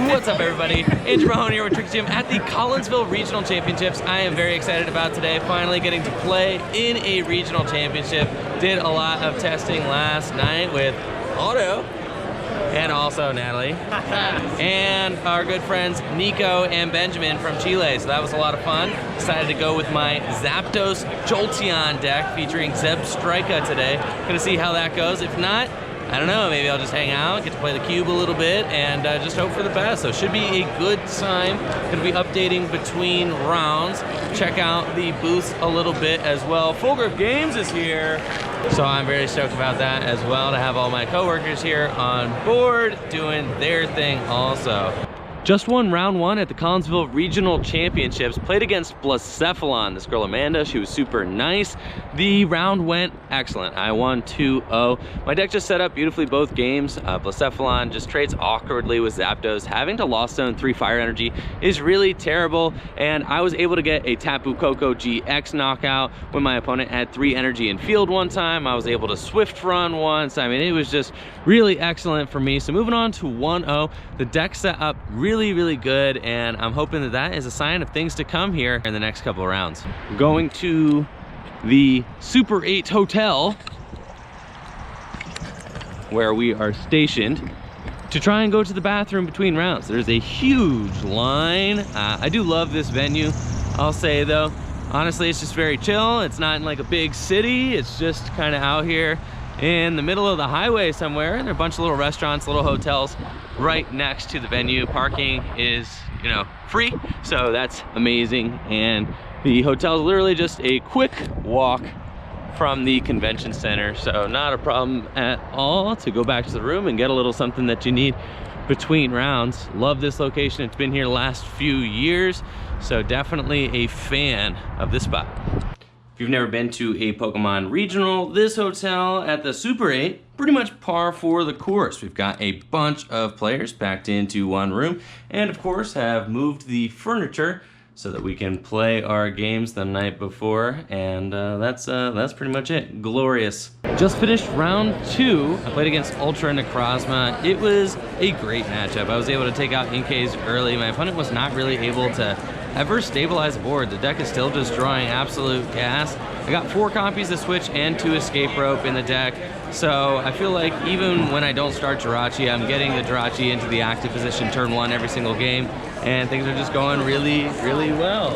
What's up, everybody? Andrew Mahone here with Trick Gym at the Collinsville Regional Championships. I am very excited about today, finally getting to play in a regional championship. Did a lot of testing last night with Otto and also Natalie and our good friends Nico and Benjamin from Chile. So that was a lot of fun. Decided to go with my Zapdos Jolteon deck featuring Zebstrika today. Gonna see how that goes. If not, I don't know, maybe I'll just hang out, get to play the cube a little bit, and just hope for the best. So should be a good time. Gonna be updating between rounds. Check out the booth a little bit as well. Full Grip Games is here. So I'm very stoked about that as well, to have all my coworkers here on board doing their thing also. Just won round one at the Collinsville Regional Championships. Played against Blacephalon, this girl Amanda. She was super nice. The round went excellent. I won 2-0. My deck just set up beautifully both games. Blacephalon just trades awkwardly with Zapdos. Having to Lost Zone 3 Fire Energy is really terrible, and I was able to get a Tapu Koko GX knockout when my opponent had 3 energy in field one time. I was able to Swift Run once. I mean, it was just really excellent for me. So moving on to 1-0, the deck set up really good, and I'm hoping that that is a sign of things to come here in the next couple of rounds. Going to the Super 8 Hotel, where we are stationed, to try and go to the bathroom between rounds. There's a huge line. I do love this venue, I'll say though. Honestly, it's just very chill. It's not in like a big city. It's just kind of out here in the middle of the highway somewhere, and there are a bunch of little restaurants, little hotels right next to the venue. Parking is, you know, free, so that's amazing. And the hotel is literally just a quick walk from the convention center, so not a problem at all to go back to the room and get a little something that you need between rounds. Love this location. It's been here the last few years, so definitely a fan of this spot. If you've never been to a Pokemon regional, this hotel at the Super 8, pretty much par for the course. We've got a bunch of players packed into one room, and of course have moved the furniture so that we can play our games the night before, and that's pretty much it. Glorious. Just finished round 2. I played against Ultra Necrozma. It was a great matchup. I was able to take out Inkay's early. My opponent was not really able to ever stabilize the board. The deck is still just drawing absolute gas. I got 4 copies of Switch and 2 Escape Rope in the deck, so I feel like even when I don't start Jirachi, I'm getting the Jirachi into the active position turn 1 every single game, and things are just going really well.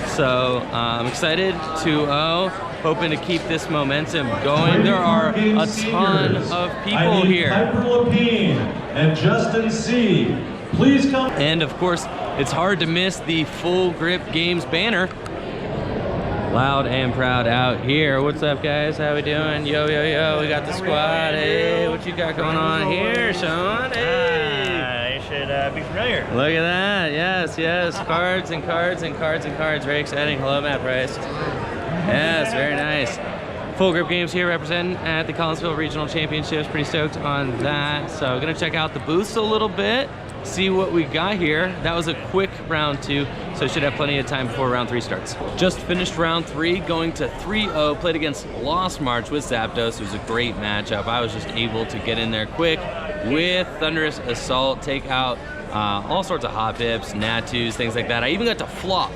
So I'm excited. 2-0, hoping to keep this momentum going. There are a ton of people here. And Justin C. Please come. And of course, it's hard to miss the Full Grip Games banner. Loud and proud out here. What's up, guys? How we doing? Yo, we got the squad. Hey, what you got going on here, Sean? Hey. You should be familiar. Look at that. Yes. Cards and cards and cards and cards. Very exciting. Hello, Matt Price. Yes, very nice. Full Grip Games here representing at the Collinsville Regional Championships. Pretty stoked on that. So gonna check out the booths a little bit, see what we got here. That was a quick round 2, so should have plenty of time before round 3 starts. Just finished round 3, going to 3-0. Played against Lost March with Zapdos. It was a great matchup. I was just able to get in there quick with Thunderous Assault, take out all sorts of hot pips, Natus, things like that. I even got to flop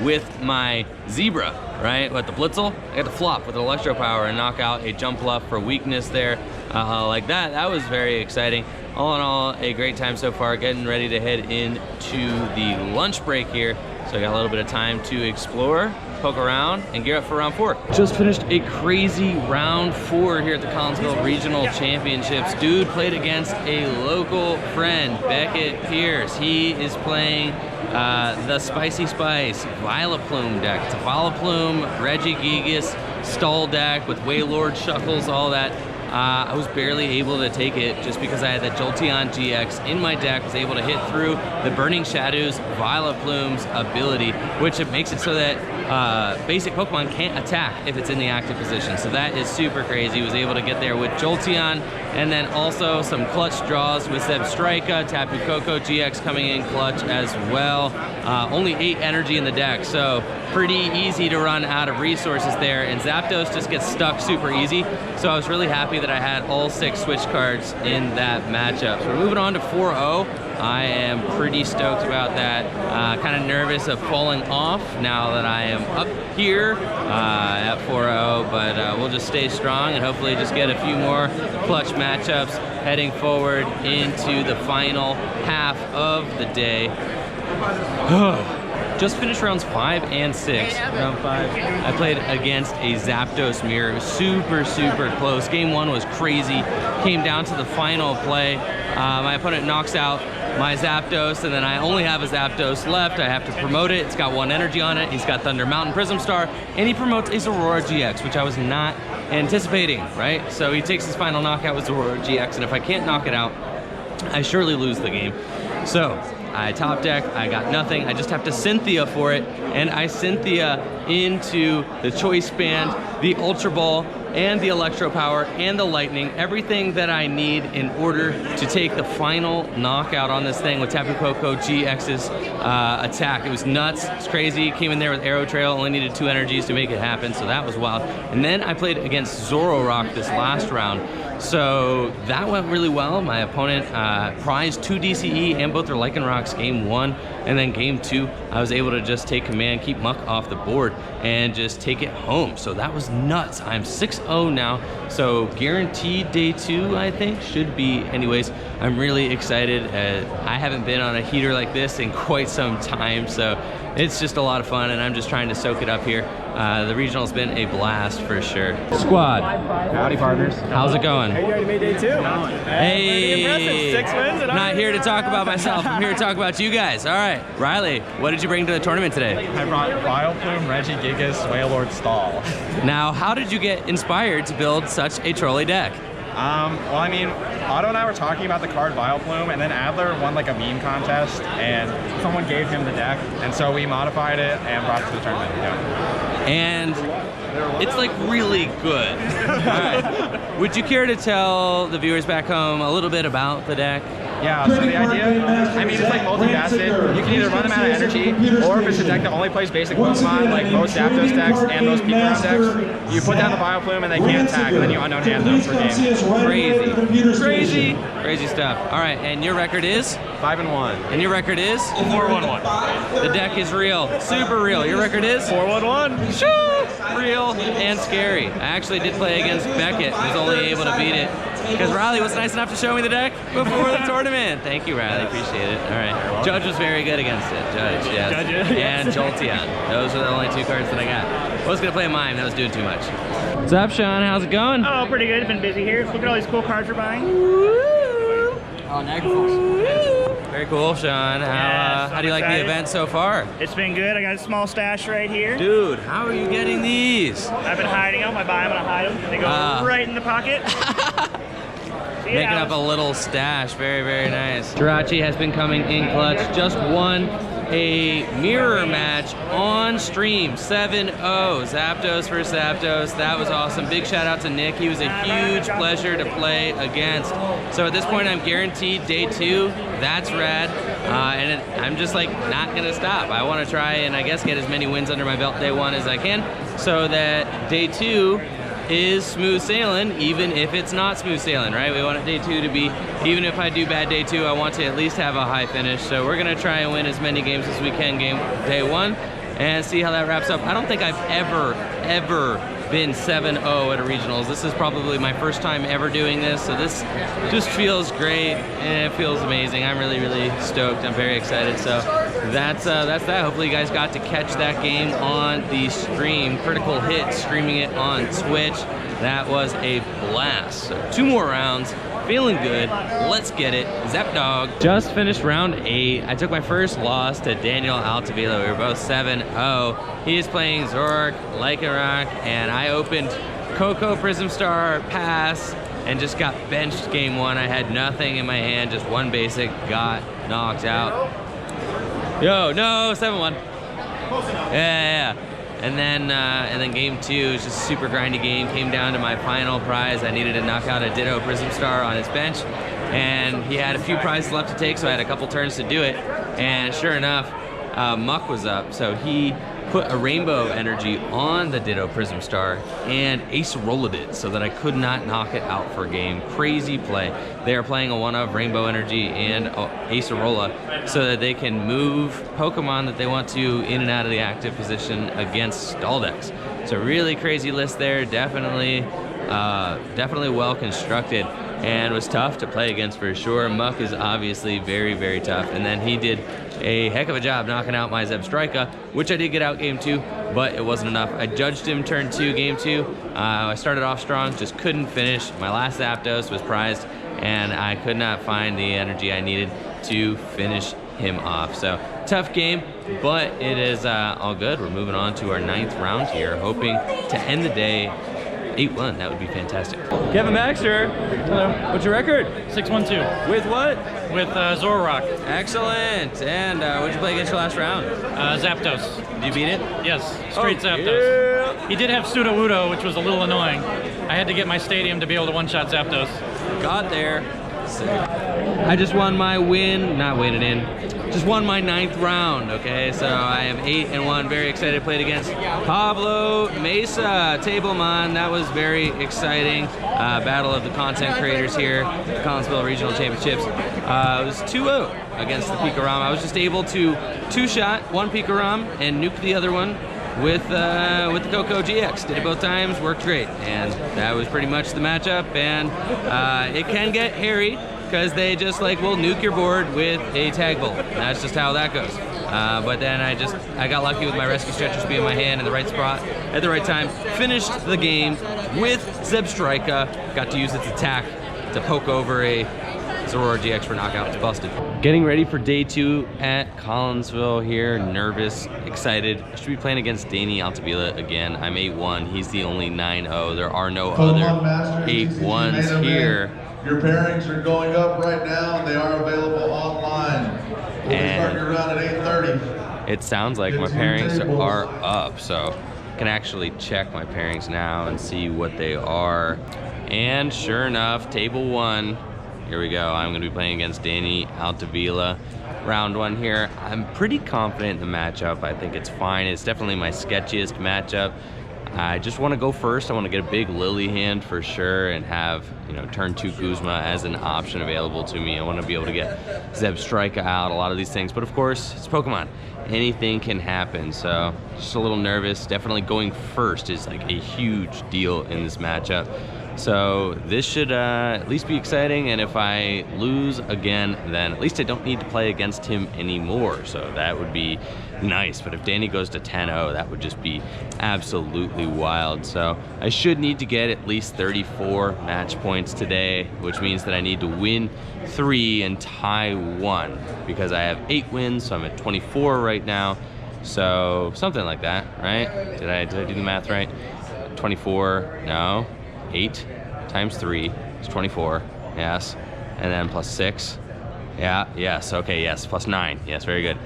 with my Zebra, right? With the Blitzle, I got to flop with an Electropower and knock out a Jump Bluff for weakness there. Like that. That was very exciting. All in all, a great time so far. Getting ready to head into the lunch break here. So I got a little bit of time to explore, poke around, and gear up for round 4. Just finished a crazy round 4 here at the Collinsville Regional Championships. Dude played against a local friend, Beckett Pierce. He is playing the Spicy Spice Vileplume deck. It's a Vileplume, Regigigas, Stall deck with Waylord, Shuckles, all that. I was barely able to take it just because I had that Jolteon-GX in my deck, was able to hit through the Burning Shadows Vileplume's ability, which it makes it so that basic Pokemon can't attack if it's in the active position. So that is super crazy. Was able to get there with Jolteon, and then also some clutch draws with Zebstrika, Tapu Koko GX coming in clutch as well. Only 8 energy in the deck, so pretty easy to run out of resources there, and Zapdos just gets stuck super easy. So I was really happy that I had all 6 Switch cards in that matchup. So we're moving on to 4-0. I am pretty stoked about that. Kind of nervous of falling off now that I am up here at 4-0, but we'll just stay strong and hopefully just get a few more clutch matchups heading forward into the final half of the day. Just finished rounds 5 and 6. Round 5, I played against a Zapdos mirror. It was super, super close. Game 1 was crazy. Came down to the final play. My opponent knocks out my Zapdos, and then I only have a Zapdos left. I have to promote it. It's got 1 energy on it. He's got Thunder Mountain Prism Star, and he promotes a Aurora GX, which I was not anticipating, right? So he takes his final knockout with Aurora GX, and if I can't knock it out, I surely lose the game. So I top deck, I got nothing. I just have to Cynthia for it, and I Cynthia into the Choice Band, the Ultra Ball, and the Electropower, and the Lightning, everything that I need in order to take the final knockout on this thing with Tapu Koko GX's attack. It was nuts, it's crazy. Came in there with Arrow Trail, only needed 2 energies to make it happen, so that was wild. And then I played against Zoroark this last round. So that went really well. My opponent prized 2 DCE and both their Lycanrocs game 1, and then game 2, I was able to just take command, keep Muck off the board, and just take it home. So that was nuts. I'm 6-0 now, so guaranteed day 2, I think, should be. Anyways, I'm really excited. I haven't been on a heater like this in quite some time, so it's just a lot of fun, and I'm just trying to soak it up here. The regional's been a blast for sure. Squad. Howdy, partners. How's it going? Hey, you already made day 2. Hey. Pretty impressive. 6 wins. And Not here to talk about myself. I'm here to talk about you guys. All right, Riley, what did you bring to the tournament today? I brought Vileplume, Regigigas, Wailord, Stall. Now, how did you get inspired to build such a trolley deck? Well, I mean, Otto and I were talking about the card Vileplume, and then Adler won like a meme contest, and someone gave him the deck, and so we modified it and brought it to the tournament. Yeah. And it's like really good. All right. Would you care to tell the viewers back home a little bit about the deck? Yeah, so the idea, I mean, it's like multifaceted. You can either run them out of energy, or if it's a deck that only plays basic Pokemon, like most Zapdos decks and most Pokemon decks, you put down the Vileplume and they can't attack, and then you unknown hand them for game. Crazy. Crazy stuff. All right, and your record is? 5-1. And your record is? 4-1-1. The deck is real, super real. Your record is? 4-1-1. Shoo! Real and scary. I actually did play against Beckett, was only able to beat it because Riley was nice enough to show me the deck before the tournament. Thank you, Riley, appreciate it. All right, Judge was very good against it. Judge, yes. And Jolteon. Those are the only 2 cards that I got. I was gonna play Mime, that was doing too much. What's up, Sean? How's it going? Oh, pretty good. Been busy here. Look at all these cool cards we're buying. Very cool, Sean. How do you like the event so far? It's been good. I got a small stash right here. Dude, how are you getting these? I've been hiding them. I buy them and I hide them. They go right in the pocket. Making up a little stash. Very, very nice. Jirachi has been coming in clutch. Just won a mirror match on stream. 7-0. Zapdos versus Zapdos. That was awesome. Big shout out to Nick. He was a huge pleasure to play against. So at this point, I'm guaranteed day 2. That's rad. And I'm just like not going to stop. I want to try and I guess get as many wins under my belt day 1 as I can so that day 2 is smooth sailing, even if it's not smooth sailing, right? We want day 2 to be, even if I do bad day 2, I want to at least have a high finish. So we're gonna try and win as many games as we can day 1 and see how that wraps up. I don't think I've ever been 7-0 at a regionals. This is probably my first time ever doing this, so this just feels great and it feels amazing. I'm really, really stoked. I'm very excited. So that's that. Hopefully you guys got to catch that game on the stream. Critical Hit, streaming it on Twitch. That was a blast. So 2 more rounds. Feeling good. Let's get it. Zapdog. Just finished round 8. I took my first loss to Daniel Altavilla. We were both 7-0. He is playing Zoroark, Lycanroc, and I opened Koko Prism Star Pass and just got benched game 1. I had nothing in my hand, just 1 basic, got knocked out. Yo, no, 7-1. Yeah. And then game 2 was just a super grindy game. Came down to my final prize. I needed to knock out a Ditto Prism Star on his bench, and he had a few prizes left to take, so I had a couple turns to do it. And sure enough, Muck was up, so he put a Rainbow Energy on the Ditto Prism Star and Acerolled it so that I could not knock it out for a game. Crazy play. They are playing a one-of Rainbow Energy and Acerola so that they can move Pokemon that they want to in and out of the active position against stall decks. So really crazy list there. Definitely well constructed and was tough to play against for sure. Muck is obviously very, very tough. And then he did a heck of a job knocking out my Zebstrika, which I did get out game 2, but it wasn't enough. I judged him turn 2, game 2. I started off strong, just couldn't finish. My last Zapdos was prized, and I could not find the energy I needed to finish him off. So tough game, but it is all good. We're moving on to our 9th round here, hoping to end the day 8-1. That would be fantastic. Kevin Baxter. Hello. What's your record? 6-1-2. With what? With Zoroark. Excellent. And what'd you play against your last round? Zapdos. Did you beat it? Yes, straight Zapdos. Yeah. He did have Sudowoodo, which was a little annoying. I had to get my stadium to be able to one-shot Zapdos. Got there. Sick. I just won my just won my 9th round, okay? So I am 8-1, very excited. Played against Pablo Mesa Tablemon. That was very exciting. Battle of the content creators here, Collinsville Regional Championships. It was 2-0 against the Pikarom. I was just able to two-shot one Pikarom and nuke the other one with the Koko-GX. Did it both times, worked great. And that was pretty much the matchup. And it can get hairy, because they just will nuke your board with a tag bolt. That's just how that goes. But then I got lucky with my Rescue Stretchers being in my hand in the right spot at the right time. Finished the game with Zebstrika. Got to use its attack to poke over a Zoroark-GX for knockout. It's busted. Getting ready for day 2 at Collinsville here. Nervous, excited. I should be playing against Danny Altavilla again. I'm 8-1. He's the only 9-0. There are no other 8-1s here. Your pairings are going up right now, and they are available online. We'll be starting your round at 8:30. It sounds like my pairings are up, so I can actually check my pairings now and see what they are. And sure enough, table 1. Here we go. I'm going to be playing against Danny Altavilla. Round 1 here. I'm pretty confident in the matchup. I think it's fine. It's definitely my sketchiest matchup. I just want to go first. I want to get a big Lillie hand for sure and have, turn 2 Guzma as an option available to me. I want to be able to get Zebstrika out, a lot of these things. But of course, it's Pokemon. Anything can happen. So just a little nervous. Definitely going first is a huge deal in this matchup. So this should at least be exciting, and if I lose again, then at least I don't need to play against him anymore, so that would be nice. But if Danny goes to 10-0, that would just be absolutely wild. So I should need to get at least 34 match points today, which means that I need to win 3 and tie 1, because I have 8 wins, so I'm at 24 right now. So something like that, right? Did I do the math right? 24, no. 8 times 3 is 24, yes. And then plus 6, yeah, yes, okay, yes. Plus 9, yes, very good.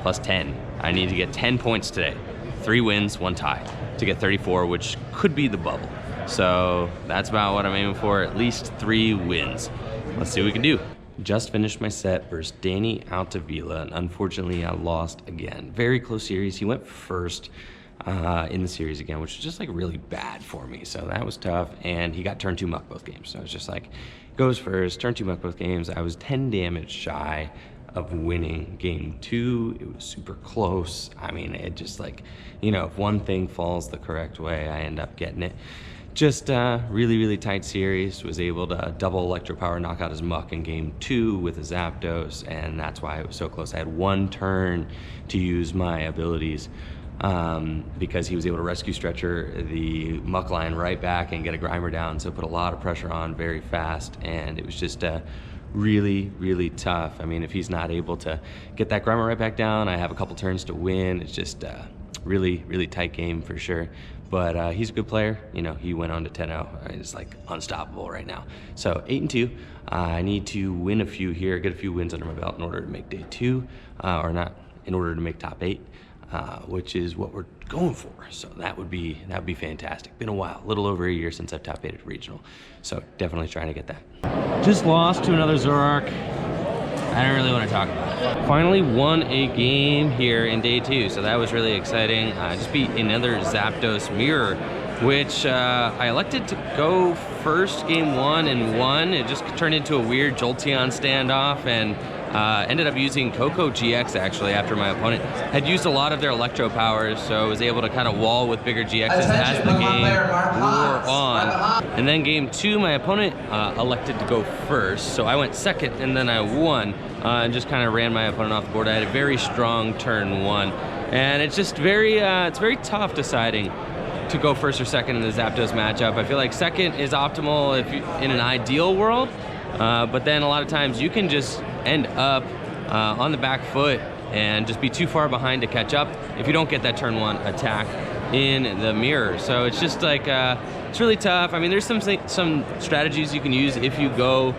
Plus 10, I need to get 10 points today. 3 wins, 1 tie to get 34, which could be the bubble. So that's about what I'm aiming for, at least 3 wins. Let's see what we can do. Just finished my set versus Danny Altavilla, and unfortunately I lost again. Very close series. He went first in the series again, which was just really bad for me. So that was tough, and he got turn 2 muck both games. So it's just goes first, turn 2 muck both games. I was 10 damage shy of winning game 2. It was super close. I mean, it just if one thing falls the correct way, I end up getting it. Just really, really tight series. Was able to double Electropower knock out his muck in game 2 with a Zapdos, and that's why it was so close. I had 1 turn to use my abilities, because he was able to Rescue Stretcher the muck line right back and get a Grimer down, so put a lot of pressure on very fast, and it was just really, really tough. I mean, if he's not able to get that Grimer right back down, I have a couple turns to win. It's just really, really tight game for sure. But he's a good player. He went on to 10-0. He's unstoppable right now. So 8-2. I need to win a few here, get a few wins under my belt in order to make day 2, or not, in order to make top 8. Which is what we're going for. So that would be fantastic. Been a while, a little over a year since I've top 8 at regional. So definitely trying to get that. Just lost to another Zoroark. I don't really want to talk about it. Finally won a game here in day 2, so that was really exciting. I just beat another Zapdos mirror, which I elected to go first game 1 and won. It just turned into a weird Jolteon standoff, and ended up using Koko-GX actually after my opponent had used a lot of their electro powers, so I was able to kind of wall with bigger GXs as the game wore on. And then game 2, my opponent elected to go first, so I went second and then I won, and just kind of ran my opponent off the board. I had a very strong turn 1, and it's just very, it's very tough deciding to go first or second in the Zapdos matchup. I feel like second is optimal if you, in an ideal world, but then a lot of times you can just end up on the back foot and just be too far behind to catch up if you don't get that turn 1 attack in the mirror. So it's just like, it's really tough. I mean, there's some strategies you can use if you go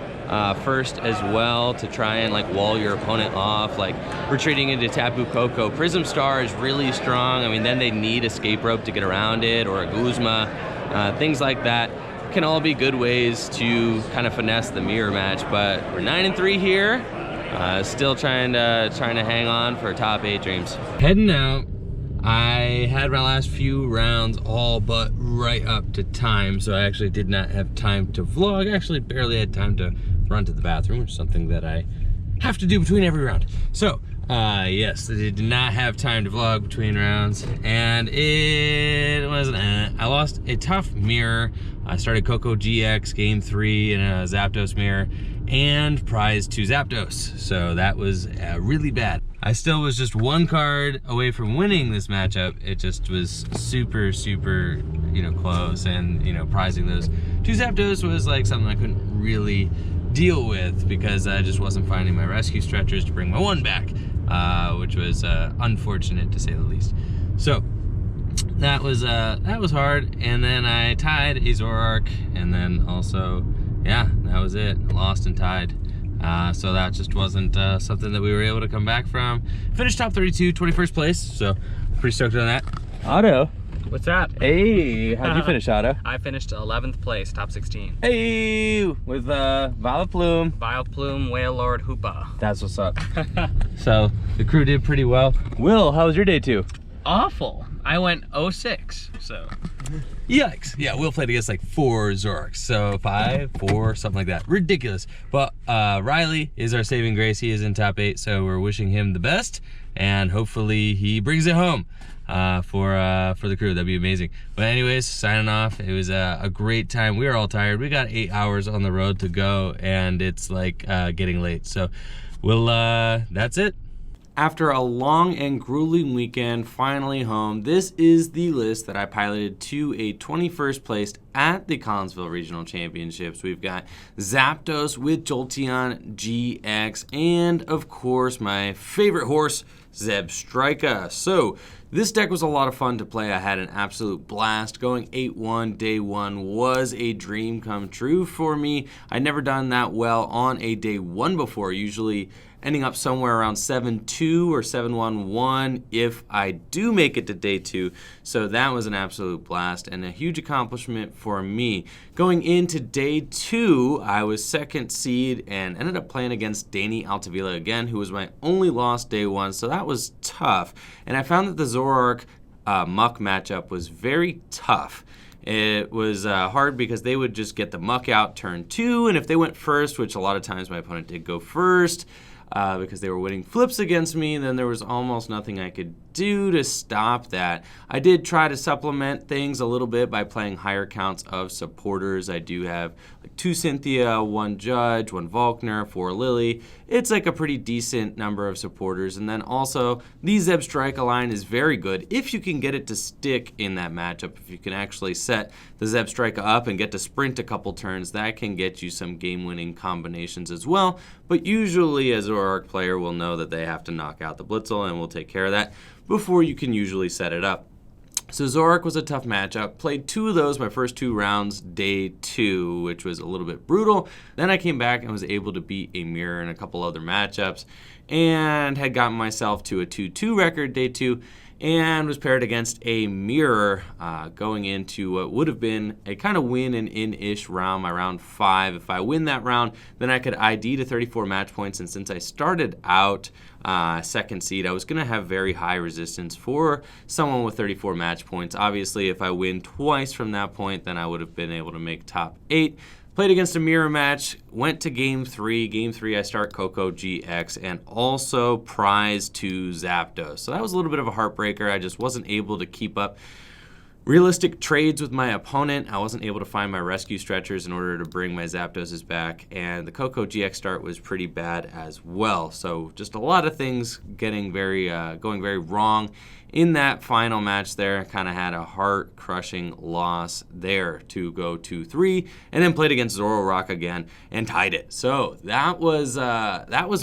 first as well to try and like wall your opponent off, like retreating into Tapu Koko. Prism Star is really strong. I mean, then they need Escape Rope to get around it, or a Guzma, things like that. Can all be good ways to kind of finesse the mirror match, but we're 9-3 here. Still trying to hang on for top 8 dreams. Heading out. I had my last few rounds all but right up to time, so I actually did not have time to vlog. I actually barely had time to run to the bathroom, which is something that I have to do between every round. So, yes, I did not have time to vlog between rounds, and it was, I lost a tough mirror. I started Koko-GX game 3 in a Zapdos mirror, and prized 2 Zapdos, so that was really bad. I still was just 1 card away from winning this matchup. It just was super, super, close, and, prizing those 2 Zapdos was like something I couldn't really deal with because I just wasn't finding my rescue stretchers to bring my 1 back, which was unfortunate to say the least. So that was hard, and then I tied a Zoroark, and then also, yeah, that was it. Lost and tied. So that just wasn't something that we were able to come back from. Finished top 32, 21st place, so pretty stoked on that. Otto. What's up? Hey, how'd you finish, Otto? I finished 11th place, top 16. Hey, with Violet Plume. Violet Plume, Whale Lord, Hoopa. That's what's up. So the crew did pretty well. Will, how was your day 2? Awful. I went 06, so. Yikes. Yeah, Will played against like 4 Zoroarks, so 5, 4, something like that. Ridiculous. But Riley is our saving grace. He is in top 8, so we're wishing him the best, and hopefully he brings it home for the crew. That'd be amazing. But anyways, signing off. It was a great time. We were all tired. We got 8 hours on the road to go, and it's like getting late. So we'll, that's it. After a long and grueling weekend, finally home. This is the list that I piloted to a 21st place at the Collinsville Regional Championships. We've got Zapdos with Jolteon-GX, and of course my favorite horse, Zebstrika. So this deck was a lot of fun to play. I had an absolute blast. Going 8-1 day 1 was a dream come true for me. I'd never done that well on a day 1 before, usually ending up somewhere around 7-2 or 7-1-1 if I do make it to day 2. So that was an absolute blast and a huge accomplishment for me. Going into day 2, I was 2nd seed and ended up playing against Danny Altavilla again, who was my only loss day 1. So that was tough. And I found that the Zoroark Muck matchup was very tough. It was hard because they would just get the Muck out turn 2, and if they went first, which a lot of times my opponent did go first, because they were winning flips against me, then there was almost nothing I could do to stop that. I did try to supplement things a little bit by playing higher counts of supporters. I do have like 2 Cynthia, 1 Judge, 1 Volkner, 4 Lillie. It's like a pretty decent number of supporters. And then also, the Zebstrika line is very good if you can get it to stick in that matchup. If you can actually set the Zebstrika up and get to sprint a couple turns, that can get you some game-winning combinations as well. But usually a Zoroark player will know that they have to knock out the Blitzle, and we'll take care of that before you can usually set it up. So Zoroark was a tough matchup. Played 2 of those my first 2 rounds, day 2, which was a little bit brutal. Then I came back and was able to beat a mirror in a couple other matchups and had gotten myself to a 2-2 record day 2. and was paired against a mirror going into what would have been a kind of win and in-ish round, my round 5. If I win that round, then I could ID to 34 match points, and since I started out second seed, I was going to have very high resistance for someone with 34 match points. Obviously, if I win twice from that point, then I would have been able to make top 8. Played against a mirror match, went to game 3. Game 3, I start Koko-GX and also prize to Zapdos. So that was a little bit of a heartbreaker. I just wasn't able to keep up realistic trades with my opponent. I wasn't able to find my rescue stretchers in order to bring my Zapdoses back, and the Koko-GX start was pretty bad as well. So just a lot of things getting going very wrong in that final match there. Kind of had a heart-crushing loss there to go 2-3, and then played against Zoroark again and tied it. So that was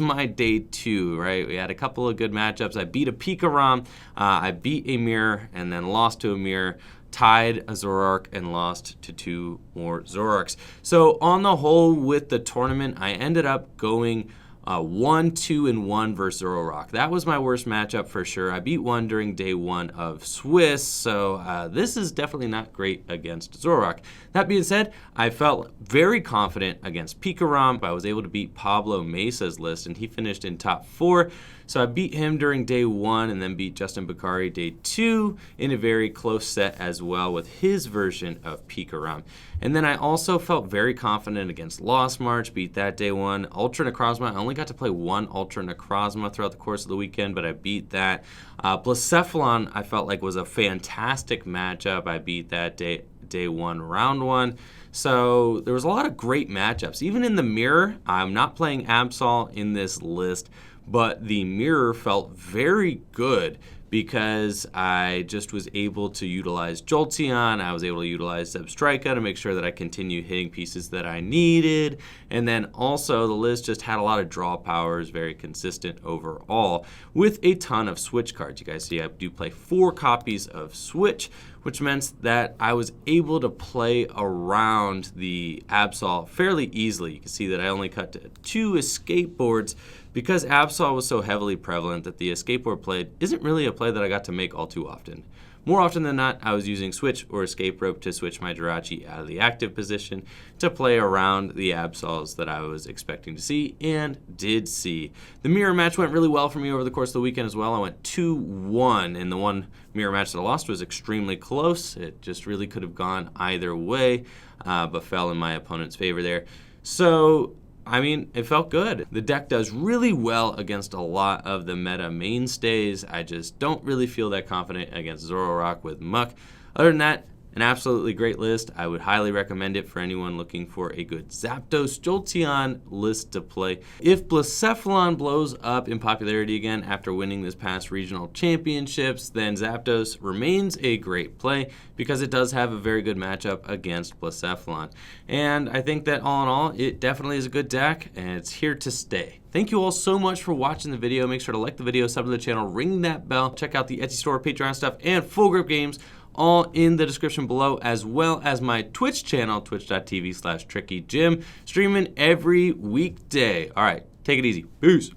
my day 2, right? We had a couple of good matchups. I beat a Pikarom, I beat a mirror, and then lost to a mirror, tied a Zoroark, and lost to 2 more Zoroarks. So on the whole with the tournament, I ended up going 1-2-1 versus Zoroark. That was my worst matchup for sure. I beat one during day 1 of Swiss, so this is definitely not great against Zoroark. That being said, I felt very confident against Pikarom. I was able to beat Pablo Mesa's list, and he finished in top 4. So I beat him during day 1 and then beat Justin Bakari day 2 in a very close set as well with his version of Pikarom. And then I also felt very confident against Lost March, beat that day 1. Ultra Necrozma, I only got to play 1 Ultra Necrozma throughout the course of the weekend, but I beat that. Blacephalon, I felt like was a fantastic matchup. I beat that day 1, round 1. So there was a lot of great matchups. Even in the mirror, I'm not playing Absol in this list, but the mirror felt very good because I just was able to utilize Jolteon. I was able to utilize Zebstrika to make sure that I continued hitting pieces that I needed. And then also the list just had a lot of draw powers, very consistent overall, with a ton of Switch cards. You guys see I do play 4 copies of Switch, which meant that I was able to play around the Absol fairly easily. You can see that I only cut to 2 escape boards because Absol was so heavily prevalent that the escape board play isn't really a play that I got to make all too often. More often than not, I was using Switch or Escape Rope to switch my Jirachi out of the active position to play around the Absols that I was expecting to see and did see. The mirror match went really well for me over the course of the weekend as well. I went 2-1, and the one mirror match that I lost was extremely close. It just really could have gone either way, but fell in my opponent's favor there. So I mean, it felt good. The deck does really well against a lot of the meta mainstays. I just don't really feel that confident against Zoroark with Muck. Other than that, an absolutely great list. I would highly recommend it for anyone looking for a good Zapdos Jolteon list to play. If Blacephalon blows up in popularity again after winning this past regional championships, then Zapdos remains a great play because it does have a very good matchup against Blacephalon. And I think that all in all, it definitely is a good deck, and it's here to stay. Thank you all so much for watching the video. Make sure to like the video, sub to the channel, ring that bell, check out the Etsy store, Patreon stuff, and Full Grip Games, all in the description below, as well as my Twitch channel, twitch.tv/TrickyJim, streaming every weekday. All right, take it easy. Peace.